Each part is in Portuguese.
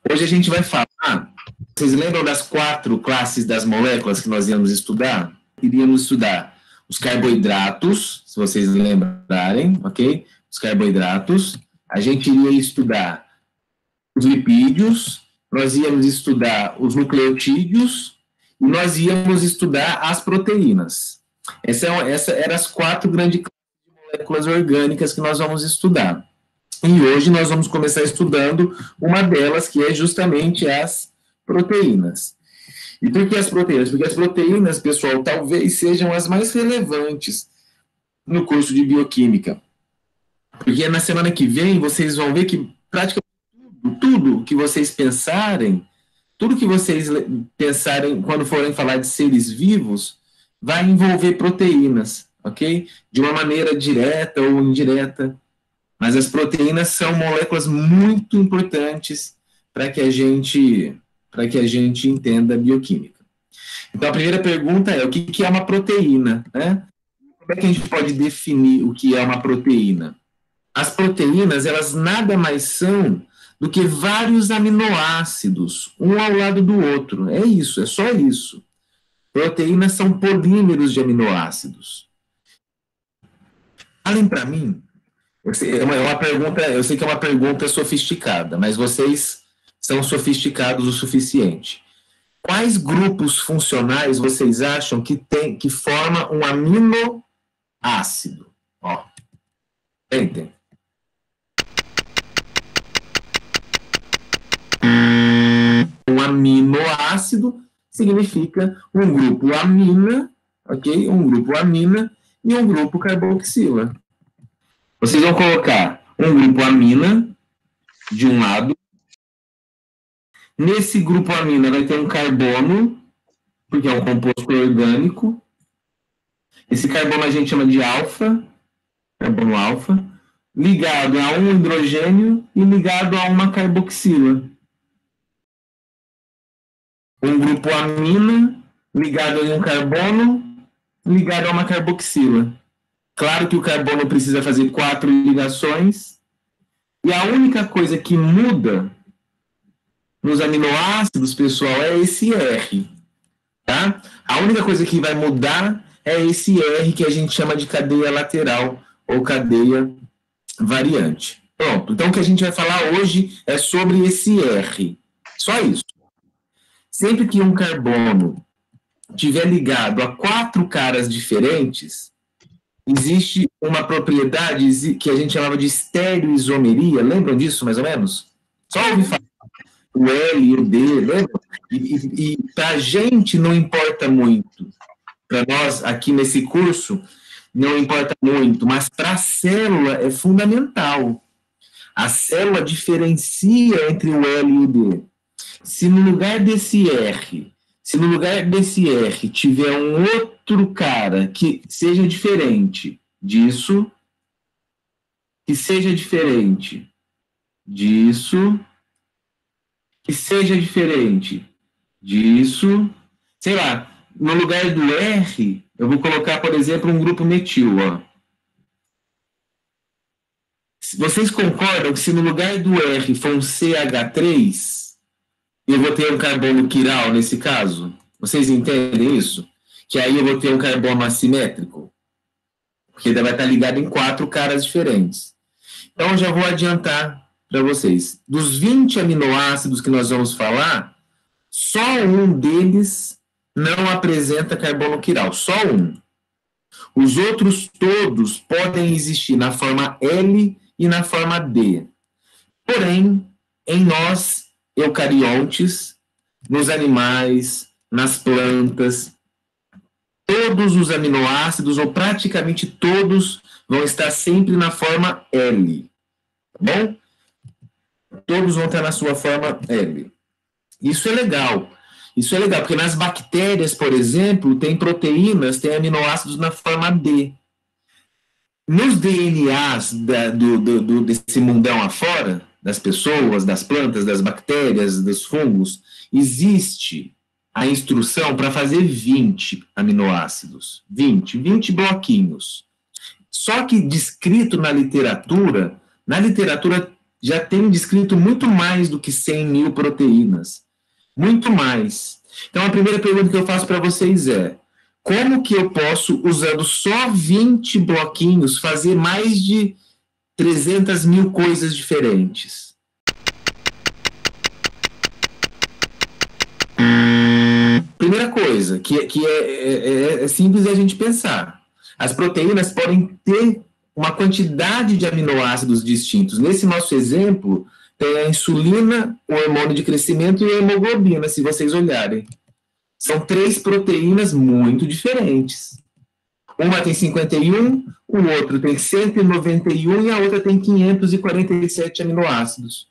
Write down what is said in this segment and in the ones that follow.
Hoje a gente vai falar, vocês lembram das 4 classes das moléculas que nós íamos estudar? Iríamos estudar os carboidratos, se vocês lembrarem, ok? Os carboidratos. A gente iria estudar os lipídios, nós íamos estudar os nucleotídeos e nós íamos estudar as proteínas. Essa eram as 4 grandes moléculas orgânicas que nós vamos estudar. E hoje nós vamos começar estudando uma delas, que é justamente as proteínas. E por que as proteínas? Porque as proteínas, pessoal, talvez sejam as mais relevantes no curso de bioquímica. Porque na semana que vem vocês vão ver que praticamente tudo que vocês pensarem, tudo que vocês pensarem quando forem falar de seres vivos, vai envolver proteínas, ok? De uma maneira direta ou indireta. Mas as proteínas são moléculas muito importantes para que a gente entenda a bioquímica. Então, a primeira pergunta é, o que é uma proteína, né? Como é que a gente pode definir o que é uma proteína? As proteínas, elas nada mais são do que vários aminoácidos, um ao lado do outro. É isso, é só isso. Proteínas são polímeros de aminoácidos. Falem para mim, eu sei que é uma pergunta sofisticada, mas vocês são sofisticados o suficiente. Quais grupos funcionais vocês acham que forma um aminoácido? Ó, tentem. Um aminoácido significa um grupo amina, ok? Um grupo amina e um grupo carboxila. Vocês vão colocar um grupo amina de um lado. Nesse grupo amina vai ter um carbono, porque é um composto orgânico. Esse carbono a gente chama de alfa, carbono alfa, ligado a um hidrogênio e ligado a uma carboxila. Um grupo amina ligado a um carbono ligado a uma carboxila. Claro que o carbono precisa fazer 4 ligações, e a única coisa que muda nos aminoácidos, pessoal, é esse R, tá? A única coisa que vai mudar é esse R que a gente chama de cadeia lateral ou cadeia variante. Pronto, então o que a gente vai falar hoje é sobre esse R, só isso. Sempre que um carbono estiver ligado a 4 caras diferentes, existe uma propriedade que a gente chamava de estereoisomeria. Lembram disso, mais ou menos? Só ouvi falar. O L e o D, lembram? E para a gente não importa muito. Para nós, aqui nesse curso, não importa muito. Mas para a célula é fundamental. A célula diferencia entre o L e o D. Se no lugar desse R tiver um outro cara que seja diferente disso, que seja diferente disso, que seja diferente disso, sei lá, no lugar do R, eu vou colocar, por exemplo, um grupo metil, ó. Vocês concordam que se no lugar do R for um CH3, eu vou ter um carbono quiral nesse caso? Vocês entendem isso? Que aí eu vou ter um carbono assimétrico? Porque vai estar ligado em 4 caras diferentes. Então, eu já vou adiantar para vocês. Dos 20 aminoácidos que nós vamos falar, só um deles não apresenta carbono quiral. Só um. Os outros todos podem existir na forma L e na forma D. Porém, em nós, eucariontes, nos animais, nas plantas, todos os aminoácidos, ou praticamente todos, vão estar sempre na forma L. Tá bom? Todos vão estar na sua forma L. Isso é legal. Isso é legal, porque nas bactérias, por exemplo, tem proteínas, tem aminoácidos na forma D. Nos DNAs desse mundão afora, das pessoas, das plantas, das bactérias, dos fungos, existe a instrução para fazer 20 aminoácidos. 20 bloquinhos. Só que descrito na literatura já tem descrito muito mais do que 100 mil proteínas. Muito mais. Então, a primeira pergunta que eu faço para vocês é: como que eu posso, usando só 20 bloquinhos, fazer mais de 300 mil coisas diferentes? Primeira coisa, que é simples a gente pensar. As proteínas podem ter uma quantidade de aminoácidos distintos. Nesse nosso exemplo, tem a insulina, o hormônio de crescimento e a hemoglobina, se vocês olharem. São 3 proteínas muito diferentes. Uma tem 51, o outro tem 191 e a outra tem 547 aminoácidos.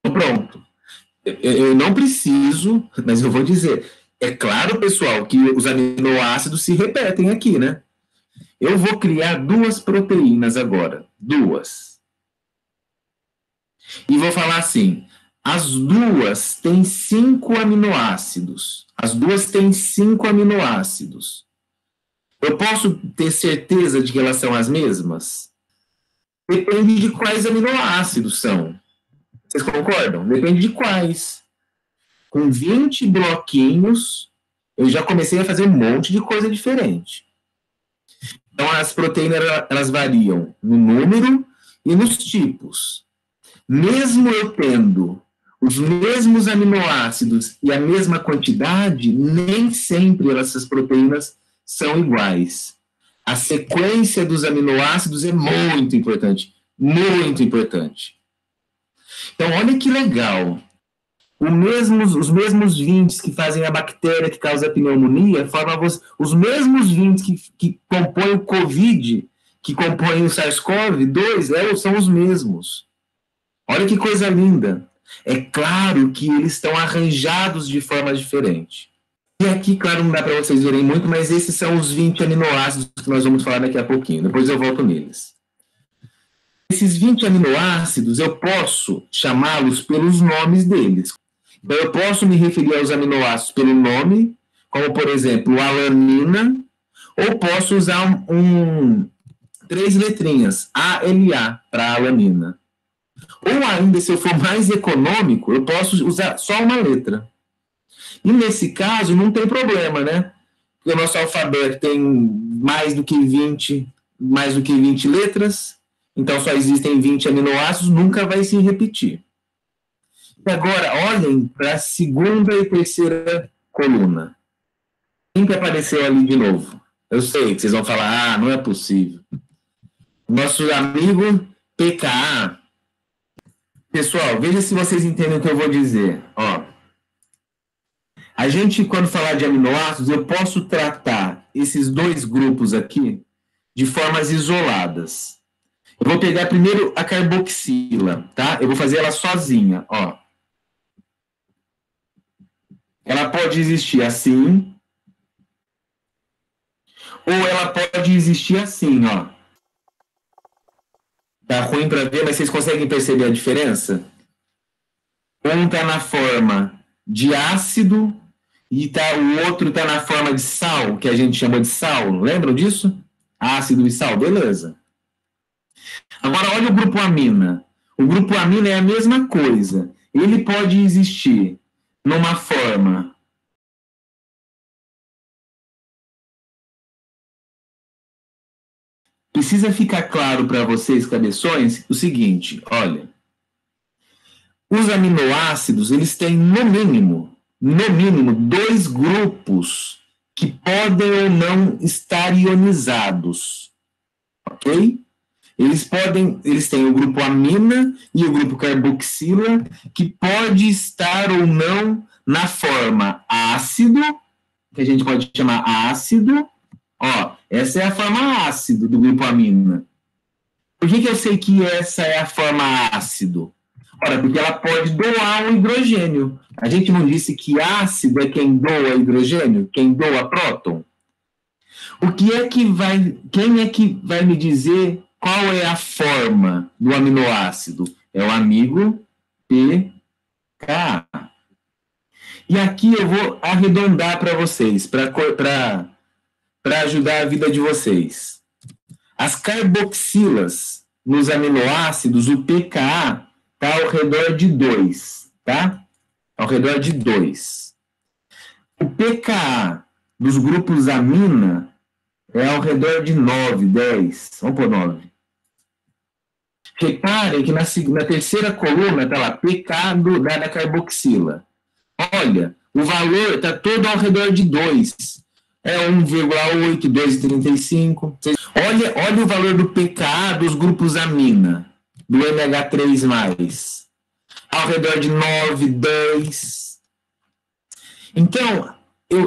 Pronto. Eu não preciso, mas eu vou dizer. É claro, pessoal, que os aminoácidos se repetem aqui, né? Eu vou criar 2 proteínas agora. 2. E vou falar assim: as 2 têm 5 aminoácidos. As 2 têm 5 aminoácidos. Eu posso ter certeza de que elas são as mesmas? Depende de quais aminoácidos são. Vocês concordam? Depende de quais. Com 20 bloquinhos, eu já comecei a fazer um monte de coisa diferente. Então, as proteínas, elas variam no número e nos tipos. Mesmo eu tendo os mesmos aminoácidos e a mesma quantidade, nem sempre essas proteínas são iguais. A sequência dos aminoácidos é muito importante. Muito importante. Então, olha que legal. Os mesmos 20 que fazem a bactéria que causa a pneumonia formam os mesmos 20 que compõem o COVID, que compõem o SARS-CoV-2, são os mesmos. Olha que coisa linda. É claro que eles estão arranjados de forma diferente. E aqui, claro, não dá para vocês verem muito, mas esses são os 20 aminoácidos que nós vamos falar daqui a pouquinho. Depois eu volto neles. Esses 20 aminoácidos, eu posso chamá-los pelos nomes deles. Então, eu posso me referir aos aminoácidos pelo nome, como, por exemplo, alanina, ou posso usar 3 letrinhas, ALA, para alanina. Ou ainda, se eu for mais econômico, eu posso usar só uma letra. E nesse caso, não tem problema, né? Porque o nosso alfabeto tem mais do que 20 letras, então só existem 20 aminoácidos, nunca vai se repetir. E agora, olhem para a segunda e terceira coluna. Quem que apareceu ali de novo? Eu sei que vocês vão falar, não é possível. Nosso amigo pKa. Pessoal, veja se vocês entendem o que eu vou dizer. Ó, a gente, quando falar de aminoácidos, eu posso tratar esses 2 grupos aqui de formas isoladas. Eu vou pegar primeiro a carboxila, tá? Eu vou fazer ela sozinha, ó. Ela pode existir assim, ou ela pode existir assim, ó. Tá ruim para ver, mas vocês conseguem perceber a diferença? Um tá na forma de ácido e o outro tá na forma de sal, que a gente chamou de sal. Lembram disso? Ácido e sal, beleza. Agora, olha o grupo amina. O grupo amina é a mesma coisa. Ele pode existir numa forma precisa ficar claro para vocês, cabeções, o seguinte, olha, os aminoácidos, eles têm no mínimo 2 grupos que podem ou não estar ionizados, ok? Eles têm o grupo amina e o grupo carboxila, que pode estar ou não na forma ácido, que a gente pode chamar ácido. Ó, essa é a forma ácido do grupo amina. Por que eu sei que essa é a forma ácido? Ora, porque ela pode doar um hidrogênio. A gente não disse que ácido é quem doa hidrogênio? Quem doa próton? Quem é que vai me dizer qual é a forma do aminoácido? É o amigo pKa. E aqui eu vou arredondar para vocês, para ajudar a vida de vocês. As carboxilas nos aminoácidos, o pKa está ao redor de 2, tá? Ao redor de 2. O pKa dos grupos amina é ao redor de 9, 10. Vamos por 9. Reparem que na terceira coluna está lá, pK da carboxila. Olha, o valor está todo ao redor de 2. É 1,8, 2,35. Olha o valor do pKa dos grupos amina, do NH3+. Ao redor de 9, 10. Então,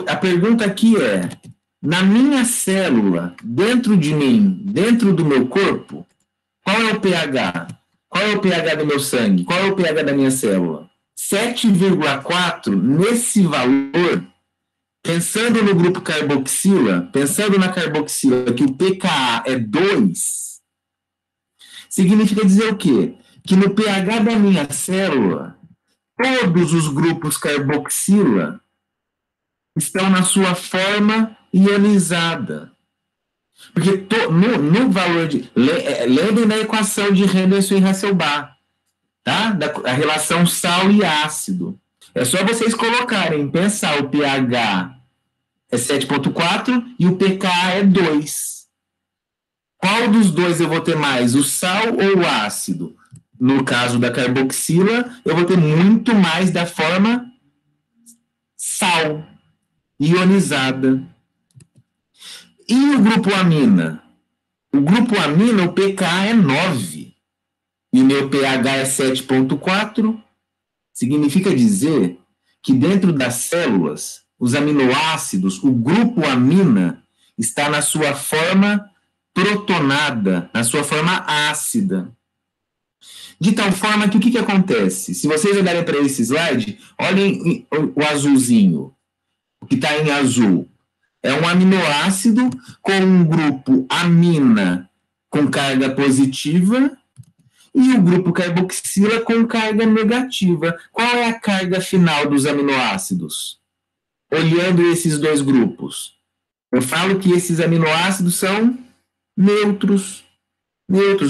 a pergunta aqui é, na minha célula, dentro de mim, dentro do meu corpo, qual é o pH? Qual é o pH do meu sangue? Qual é o pH da minha célula? 7,4, nesse valor, pensando no grupo carboxila, pensando na carboxila, que o pKa é 2, significa dizer o quê? Que no pH da minha célula, todos os grupos carboxila estão na sua forma ionizada. Porque no valor de... Lembrem da equação de Henderson e Hasselbalch, tá? A relação sal e ácido. É só vocês colocarem, pensar, o pH é 7,4 e o pKa é 2. Qual dos dois eu vou ter mais, o sal ou o ácido? No caso da carboxila, eu vou ter muito mais da forma sal, ionizada. E o grupo amina? O grupo amina, o pKa é 9. E o meu pH é 7,4. Significa dizer que dentro das células, os aminoácidos, o grupo amina, está na sua forma protonada, na sua forma ácida. De tal forma que o que acontece? Se vocês olharem para esse slide, olhem o azulzinho, o que está em azul. É um aminoácido com um grupo amina com carga positiva e o grupo carboxila com carga negativa. Qual é a carga final dos aminoácidos? Olhando esses dois grupos, eu falo que esses aminoácidos são neutros,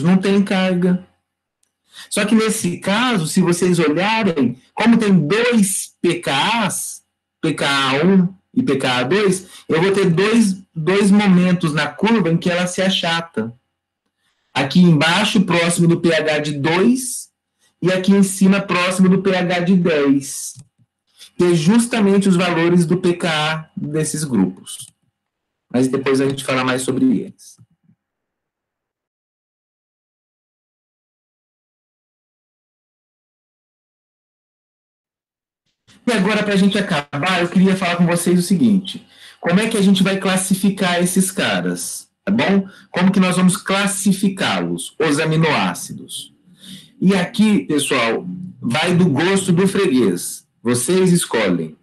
não tem carga. Só que nesse caso, se vocês olharem, como tem dois pKas, pKa1 e pKa2, eu vou ter dois momentos na curva em que ela se achata. Aqui embaixo, próximo do pH de 2, e aqui em cima, próximo do pH de 10. Que é justamente os valores do pKa desses grupos. Mas depois a gente fala mais sobre eles. E agora, para a gente acabar, eu queria falar com vocês o seguinte. Como é que a gente vai classificar esses caras? Tá bom? Como que nós vamos classificá-los, os aminoácidos? E aqui, pessoal, vai do gosto do freguês. Vocês escolhem.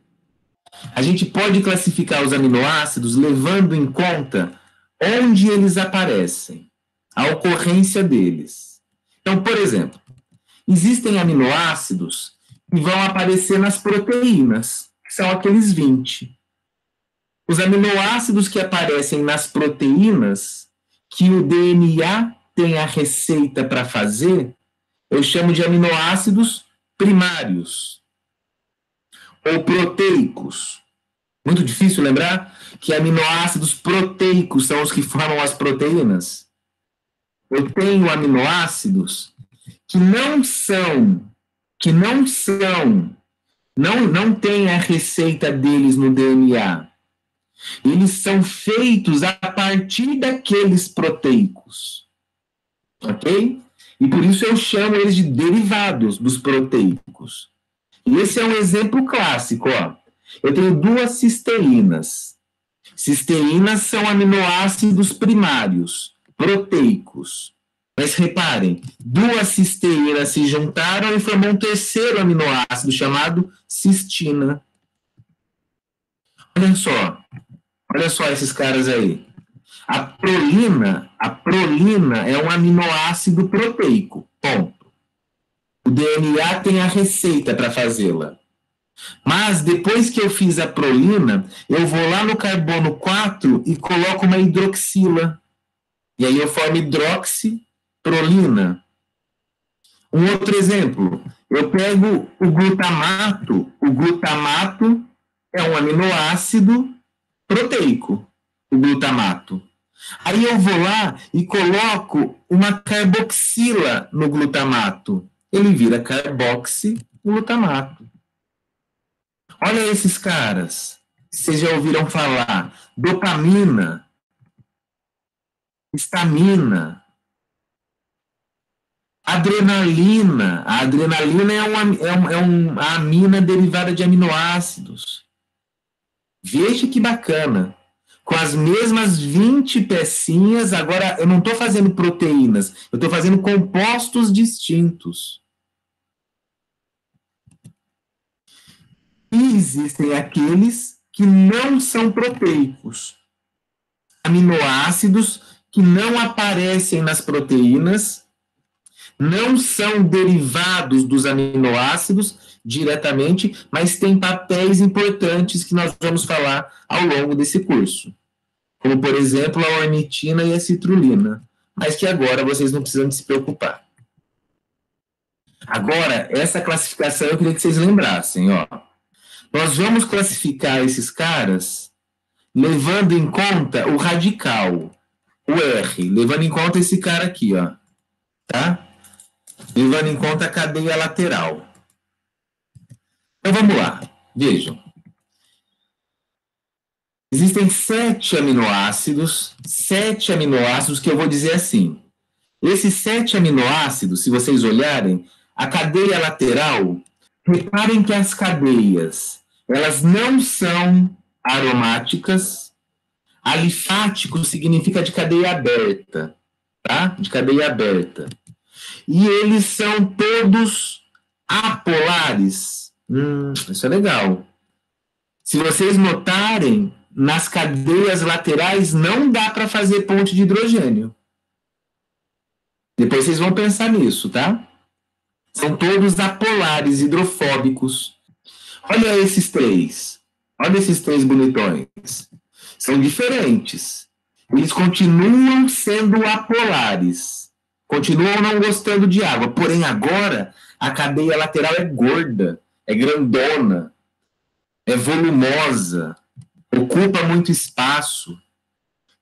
A gente pode classificar os aminoácidos levando em conta onde eles aparecem, a ocorrência deles. Então, por exemplo, existem aminoácidos que vão aparecer nas proteínas, que são aqueles 20. Os aminoácidos que aparecem nas proteínas, que o DNA tem a receita para fazer, eu chamo de aminoácidos primários ou proteicos. Muito difícil lembrar que aminoácidos proteicos são os que formam as proteínas. Eu tenho aminoácidos que não têm a receita deles no DNA. Eles são feitos a partir daqueles proteicos. Ok? E por isso eu chamo eles de derivados dos proteicos. E esse é um exemplo clássico, ó. Eu tenho 2 cisteínas. Cisteínas são aminoácidos primários, proteicos. Mas reparem, 2 cisteínas se juntaram e formou um terceiro aminoácido chamado cistina. Olha só esses caras aí. A prolina é um aminoácido proteico, ponto. O DNA tem a receita para fazê-la. Mas depois que eu fiz a prolina, eu vou lá no carbono 4 e coloco uma hidroxila. E aí eu formo hidroxi prolina. Um outro exemplo, eu pego o glutamato. O glutamato é um aminoácido proteico, o glutamato. Aí eu vou lá e coloco uma carboxila no glutamato. Ele vira carboxiglutamato. Olha esses caras. Vocês já ouviram falar? Dopamina, histamina, adrenalina. A adrenalina é uma amina derivada de aminoácidos. Veja que bacana. Com as mesmas 20 pecinhas, agora eu não estou fazendo proteínas, eu estou fazendo compostos distintos. E existem aqueles que não são proteicos. Aminoácidos que não aparecem nas proteínas, não são derivados dos aminoácidos diretamente, mas têm papéis importantes que nós vamos falar ao longo desse curso. Como, por exemplo, a ornitina e a citrulina, mas que agora vocês não precisam de se preocupar. Agora, essa classificação eu queria que vocês lembrassem, ó. Nós vamos classificar esses caras levando em conta o radical, o R, levando em conta esse cara aqui, ó, tá? Levando em conta a cadeia lateral. Então vamos lá, vejam. Existem 7 aminoácidos que eu vou dizer assim. Esses 7 aminoácidos, se vocês olharem, a cadeia lateral, reparem que as cadeias, elas não são aromáticas. Alifático significa de cadeia aberta, tá? De cadeia aberta. E eles são todos apolares. Isso é legal. Se vocês notarem, nas cadeias laterais não dá para fazer ponte de hidrogênio. Depois vocês vão pensar nisso, tá? São todos apolares, hidrofóbicos. Olha esses 3. Olha esses 3 bonitões. São diferentes. Eles continuam sendo apolares. Continuam não gostando de água. Porém, agora, a cadeia lateral é gorda, é grandona, é volumosa, ocupa muito espaço.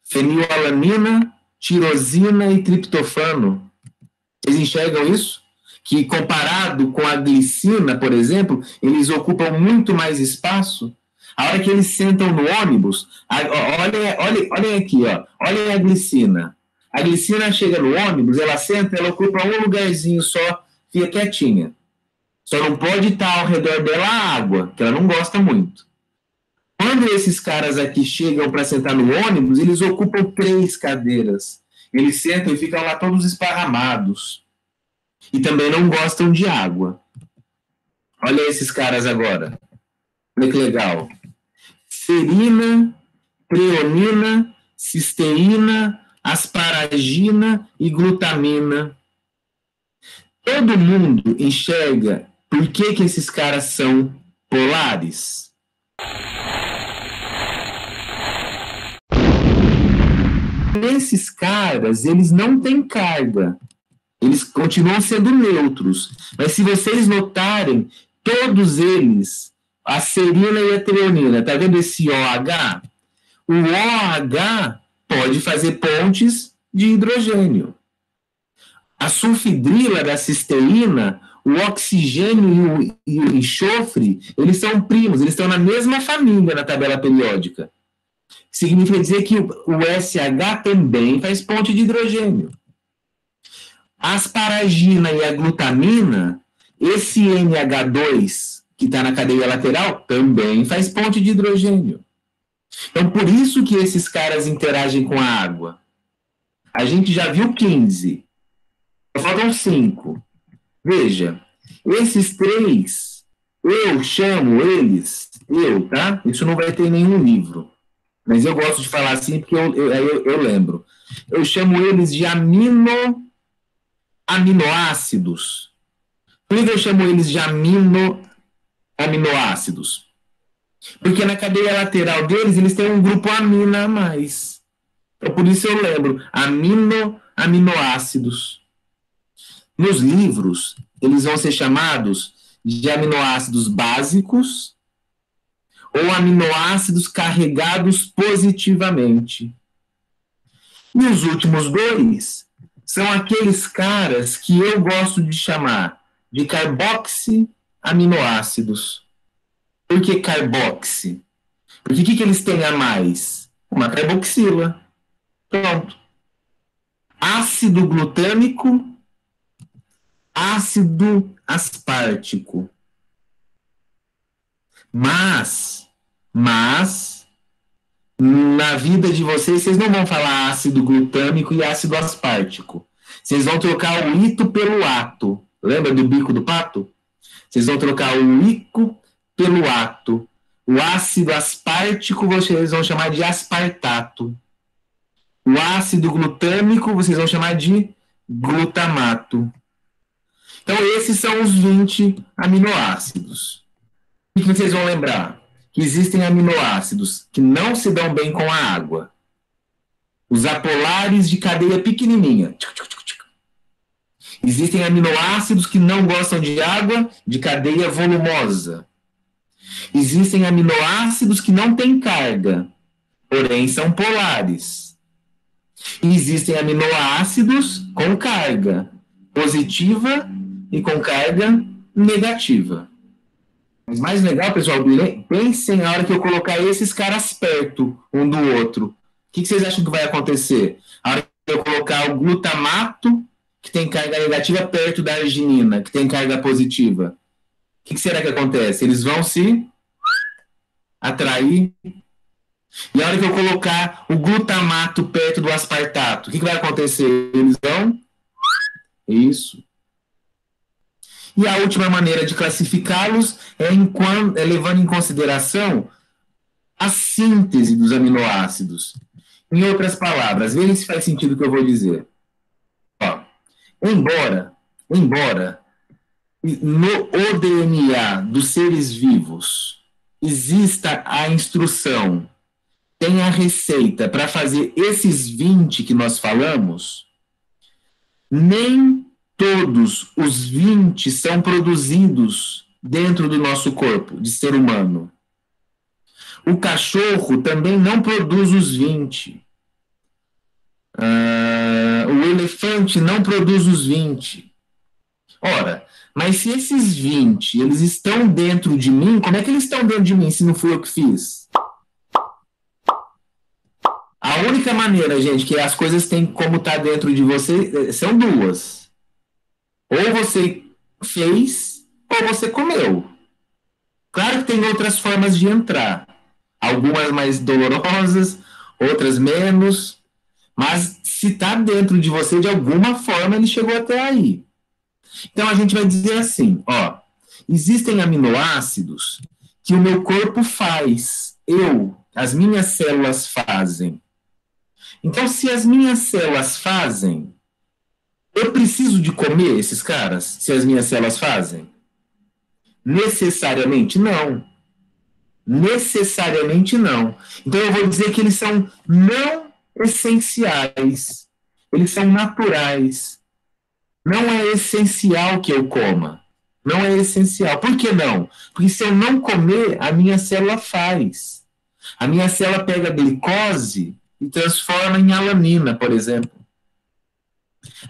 Fenilalanina, tirosina e triptofano. Vocês enxergam isso? Que comparado com a glicina, por exemplo, eles ocupam muito mais espaço. A hora que eles sentam no ônibus, olhem aqui, ó, olhem a glicina. A glicina chega no ônibus, ela senta, ela ocupa um lugarzinho só, fica quietinha. Só não pode estar ao redor dela a água, que ela não gosta muito. Quando esses caras aqui chegam para sentar no ônibus, eles ocupam 3 cadeiras. Eles sentam e ficam lá todos esparramados. E também não gostam de água. Olha esses caras agora. Olha que legal. Serina, treonina, cisteína, asparagina e glutamina. Todo mundo enxerga por que esses caras são polares. Esses caras, eles não têm carga. Eles continuam sendo neutros. Mas se vocês notarem, todos eles, a serina e a treonina, tá vendo esse OH? O OH pode fazer pontes de hidrogênio. A sulfidrila da cisteína, o oxigênio e o enxofre, eles são primos, eles estão na mesma família na tabela periódica. Significa dizer que o SH também faz ponte de hidrogênio. A asparagina e a glutamina, esse NH2 que está na cadeia lateral, também faz ponte de hidrogênio. Então, por isso que esses caras interagem com a água. A gente já viu 15. Faltam 5. Veja, esses 3, eu chamo eles, tá? Isso não vai ter em nenhum livro. Mas eu gosto de falar assim porque eu lembro. Eu chamo eles de aminoácidos. Por que eu chamo eles de aminoácidos? Porque na cadeia lateral deles, eles têm um grupo amina a mais. Então, por isso eu lembro. Aminoácidos. Nos livros, eles vão ser chamados de aminoácidos básicos ou aminoácidos carregados positivamente. E os últimos dois são aqueles caras que eu gosto de chamar de carboxiaminoácidos. Por que carboxi? Porque o que eles têm a mais? Uma carboxila. Pronto. Ácido glutâmico, ácido aspartico. Mas, na vida de vocês não vão falar ácido glutâmico e ácido aspartico. Vocês vão trocar o ito pelo ato. Lembra do bico do pato? Vocês vão trocar o ico pelo ato. O ácido aspartico vocês vão chamar de aspartato. O ácido glutâmico vocês vão chamar de glutamato. Então, esses são os 20 aminoácidos. O que vocês vão lembrar? Que existem aminoácidos que não se dão bem com a água. Os apolares de cadeia pequenininha. Existem aminoácidos que não gostam de água, de cadeia volumosa. Existem aminoácidos que não têm carga, porém são polares. E existem aminoácidos com carga positiva e com carga negativa. Mas mais legal, pessoal, pensem na hora que eu colocar esses caras perto um do outro. O que vocês acham que vai acontecer? A hora que eu colocar o glutamato, que tem carga negativa, perto da arginina, que tem carga positiva. O que será que acontece? Eles vão se atrair. E a hora que eu colocar o glutamato perto do aspartato, o que vai acontecer? Eles vão... Isso. E a última maneira de classificá-los é levando em consideração a síntese dos aminoácidos. Em outras palavras, vejam se faz sentido o que eu vou dizer. Ó, embora no DNA dos seres vivos exista a instrução, tem a receita para fazer esses 20 que nós falamos, nem todos os 20 são produzidos dentro do nosso corpo, de ser humano. O cachorro também não produz os 20. O elefante não produz os 20. Ora, mas se esses 20 eles estão dentro de mim, como é que eles estão dentro de mim se não fui eu que fiz? A única maneira, gente, que as coisas têm como estar dentro de você são duas. Ou você fez, ou você comeu. Claro que tem outras formas de entrar. Algumas mais dolorosas, outras menos. Mas se está dentro de você, de alguma forma, ele chegou até aí. Então, a gente vai dizer assim, ó. Existem aminoácidos que o meu corpo faz. As minhas células fazem. Então, se as minhas células fazem, eu preciso de comer esses caras, se as minhas células fazem? Necessariamente não. Necessariamente não. Então eu vou dizer que eles são não essenciais. Eles são naturais. Não é essencial que eu coma. Não é essencial. Por que não? Porque se eu não comer, a minha célula faz. A minha célula pega a glicose e transforma em alanina, por exemplo.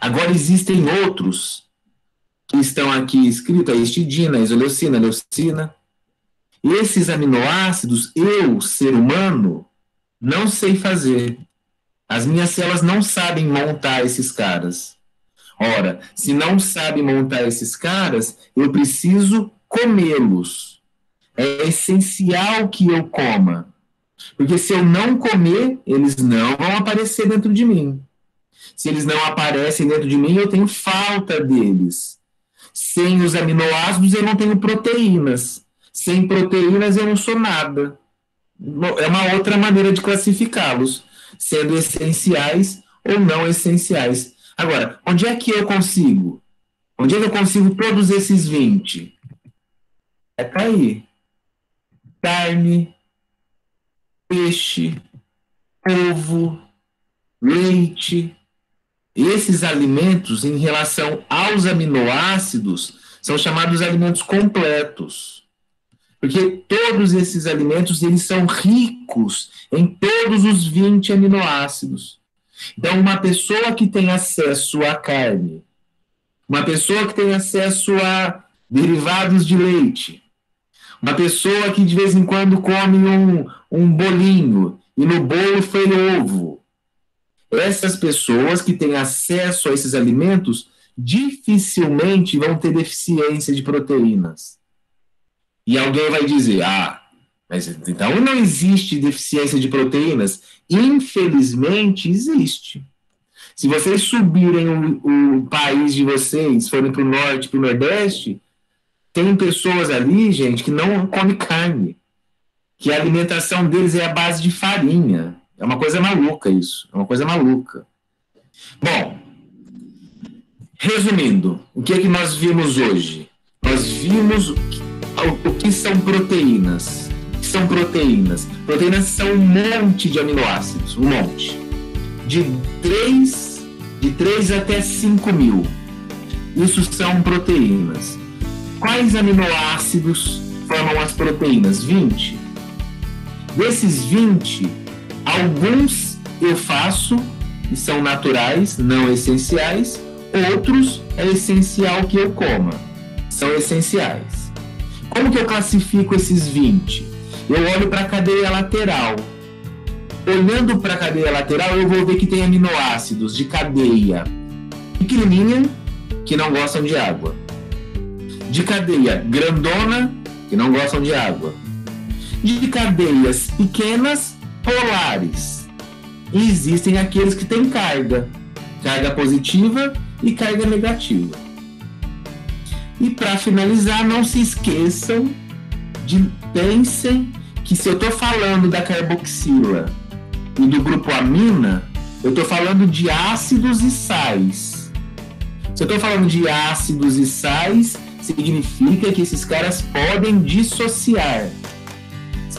Agora, existem outros que estão aqui escritos, a histidina, a isoleucina, a leucina. Esses aminoácidos, eu, ser humano, não sei fazer. As minhas células não sabem montar esses caras. Ora, se não sabem montar esses caras, eu preciso comê-los. É essencial que eu coma. Porque se eu não comer, eles não vão aparecer dentro de mim. Se eles não aparecem dentro de mim, eu tenho falta deles. Sem os aminoácidos, eu não tenho proteínas. Sem proteínas, eu não sou nada. É uma outra maneira de classificá-los, sendo essenciais ou não essenciais. Agora, onde é que eu consigo? Onde é que eu consigo todos esses 20? É para aí. Carne, peixe, ovo, leite, Esses alimentos, em relação aos aminoácidos, são chamados alimentos completos. Porque todos esses alimentos, eles são ricos em todos os 20 aminoácidos. Então, uma pessoa que tem acesso à carne, uma pessoa que tem acesso a derivados de leite, uma pessoa que de vez em quando come um bolinho e no bolo foi ovo, essas pessoas que têm acesso a esses alimentos dificilmente vão ter deficiência de proteínas. E alguém vai dizer, mas então não existe deficiência de proteínas? Infelizmente, existe. Se vocês subirem o país de vocês, forem para o norte, para o nordeste, tem pessoas ali, gente, que não comem carne, que a alimentação deles é a base de farinha. É uma coisa maluca isso, é uma coisa maluca. Bom, resumindo, o que é que nós vimos hoje? Nós vimos o que são proteínas. O que são proteínas? Proteínas são um monte de aminoácidos, um monte. De 3 até 5 mil. Isso são proteínas. Quais aminoácidos formam as proteínas? 20. Desses 20, alguns eu faço e são naturais, não essenciais. Outros é essencial que eu coma. São essenciais. Como que eu classifico esses 20? Eu olho para a cadeia lateral. Olhando para a cadeia lateral, eu vou ver que tem aminoácidos de cadeia pequenininha, que não gostam de água. De cadeia grandona, que não gostam de água. De cadeias pequenas, polares. E existem aqueles que têm carga positiva e carga negativa. E para finalizar, não se esqueçam pensem que se eu estou falando da carboxila e do grupo amina, eu estou falando de ácidos e sais. Se eu estou falando de ácidos e sais, significa que esses caras podem dissociar.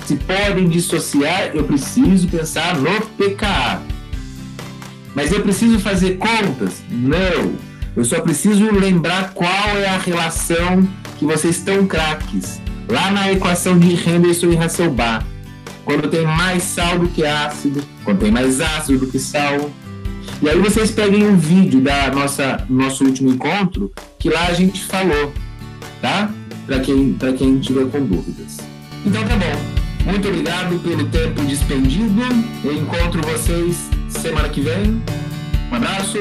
Se podem dissociar, eu preciso pensar no pKa. Mas eu preciso fazer contas? Não. Eu só preciso lembrar qual é a relação que vocês estão craques. Lá na equação de Henderson e Hasselbalch. Quando tem mais sal do que ácido, quando tem mais ácido do que sal. E aí vocês peguem um vídeo da nosso último encontro, que lá a gente falou, tá? Para quem tiver com dúvidas. Então tá bom. Muito obrigado pelo tempo despendido. Eu encontro vocês semana que vem. Um abraço.